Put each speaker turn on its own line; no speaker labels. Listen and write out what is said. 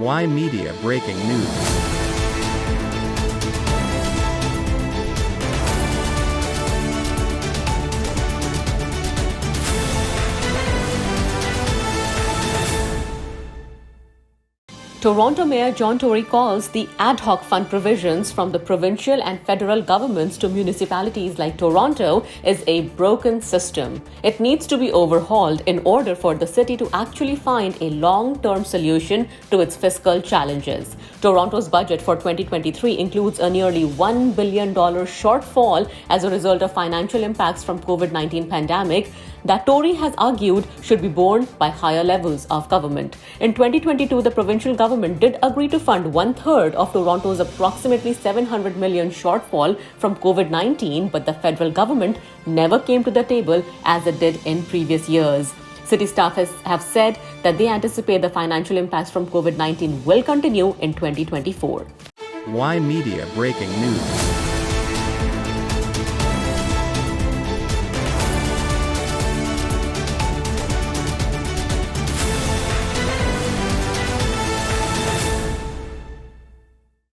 Y Media breaking news.
Toronto Mayor John Tory calls the ad hoc fund provisions from the provincial and federal governments to municipalities like Toronto is a broken system. It needs to be overhauled in order for the city to actually find a long-term solution to its fiscal challenges. Toronto's budget for 2023 includes a nearly $1 billion shortfall as a result of financial impacts from COVID-19 pandemic that Tory has argued should be borne by higher levels of government. In 2022, the provincial government did agree to fund one-third of Toronto's approximately $700 million shortfall from COVID-19, but the federal government never came to the table as it did in previous years. City staff have said that they anticipate the financial impacts from COVID-19 will continue in 2024.
Y Media breaking news.